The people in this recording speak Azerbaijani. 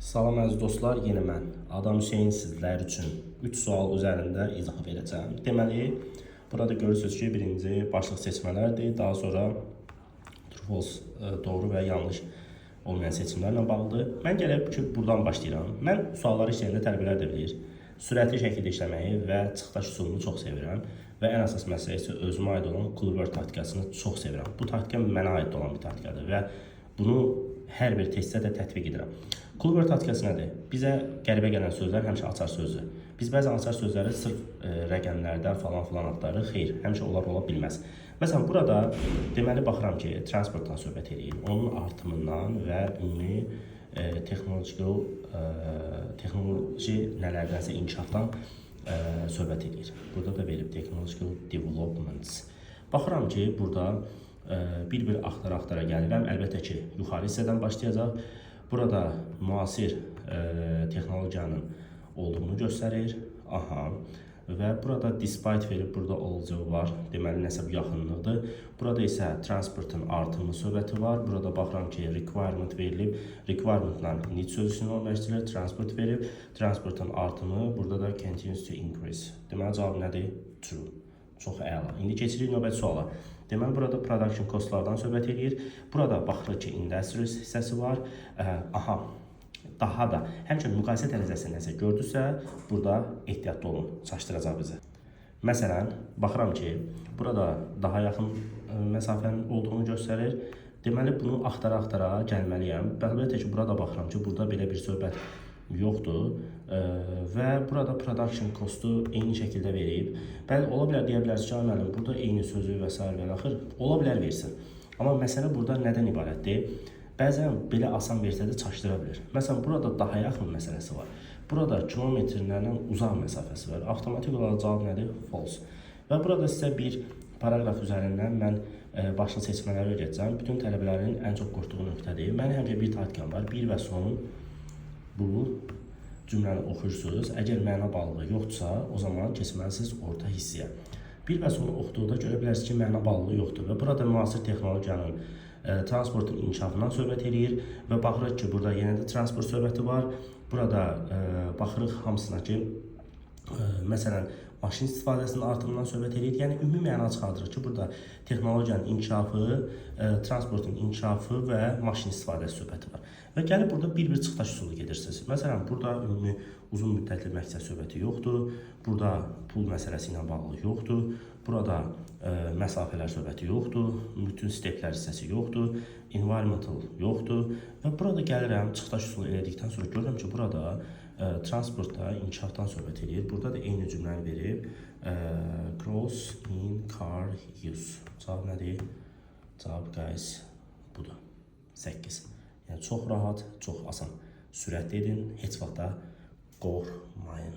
Salam əziz dostlar, yeni mən Adam Hüseyn sizlər üçün 3 sual üzərində izah verəcəm. Deməli, burada görürsünüz ki, birinci başlıq seçmələrdir, daha sonra true false, doğru və yanlış olmayan seçimlərlə bağlıdır. Mən gəlib ki, buradan başlayıram. Mən sualları işləyəndə tələbələr də bilir. Sürətli şəkildə işləməyi və çıxdaş üsulunu çox sevirəm və ən əsas məsələ isə özümə aid olan Kluber taktikasını çox sevirəm. Bu taktika mənə aid olan bir taktikadır və bunu hər bir testdə də tətbiq edirəm. Kluber taktikası nədir? Bizə qəribə gələn sözlər həmişə açar sözdür. Biz bəzən açar sözləri sırf rəqəmlərdən falan axtarırıq. Xeyr, həmişə onlar ola bilməz. Məsələn, burada deməli baxıram ki, transportdan söhbət edir, onun artımından və ümumi texnoloji nələrdənsə inkişafdan söhbət edir. Burada da verib technological developments. Baxıram ki, burada bir axtara gəlirəm. Əlbəttə ki, yuxarı hissədən başlayacaq. Burada müasir texnologiyanın olduğunu göstərir. Aha. Və burada despite verib, burada olacağı var. Deməli, nəsə bu yaxınlıqdır. Burada isə transportun artımı söhbəti var. Burada baxıram ki, requirement verilib. Requirementla need sözcüsünü olmaşdırılır. Transport verib. Transportun artımı, burada da continues to increase. Deməli, cavab nədir? True. Çox əla. İndi keçirik növbəti suala. Deməli, burada production costlardan söhbət edir. Burada baxırıq ki, industries hissəsi var. Aha, daha da həmçinin müqayisə dərəcəsi nəsə gördüsə, burada ehtiyatlı olun, çaşdıracaq bizi. Məsələn, baxıram ki, burada daha yaxın məsafənin olduğunu göstərir. Deməli, bunu axtara gəlməliyəm. Əlbəttə ki, burada baxıram ki, burada belə bir söhbət yoxdur və burada production costu eyni şəkildə verib. Bəli, ola bilər deyə bilərsiniz ki, müəllim, burada eyni sözü və s. və axır ola bilər versin. Amma məsələ burada nədən ibarətdir? Bəzən belə asan versə də çaşdıra bilər. Məsələn, burada daha yaxın məsələsi var. Burada kilometrlərlə uzaq məsafəsi var. Avtomatik olaraq cavab nədir? False. Və burada sizə bir paragraf üzərindən mən başlı seçmələri öyrədəcəm. Bütün tələbələrin ən çox qorxduğu nöqtədir. Mənim həmişə bir taktikam var. Bir və son bu cümləni oxuyursunuz. Əgər məna bağlılığı yoxdursa, o zaman keçməlisiniz orta hissəyə. Bir və sonu oxuduqda görə bilərsiniz ki, məna bağlılığı yoxdur və burada müasir texnologiyanın transportun inkişafından söhbət edir və baxırıq ki, burada yenə də transport söhbəti var. Burada baxırıq hamısına ki, məsələn, maşın istifadəsinin artımından söhbət edir. Yəni, ümumi məna çıxardırıq ki, burada texnologiyanın inkişafı, transportun inkişafı və maşın istifadəsi söhbəti var. Və gəlib burada bir çıxdaş üsulu gedirsiniz. Məsələn, burada ümumi uzun müddətli məqsəd söhbəti yoxdur. Burada pul məsələsi ilə bağlı yoxdur. Burada məsafələr söhbəti yoxdur. Bütün steplər hissəsi yoxdur. Environmental yoxdur. Və burada gəlirəm, çıxdaş üsulu elədikdən sonra görürəm ki, burada transportda inkişafdan söhbət edir. Burada da eyni cümləni verib. Growth in car use. Cavab nədir? Cavab, guys, budur. 8. Yəni, çox rahat, çox asan. Sürətli edin, heç vaxt da qorxmayın.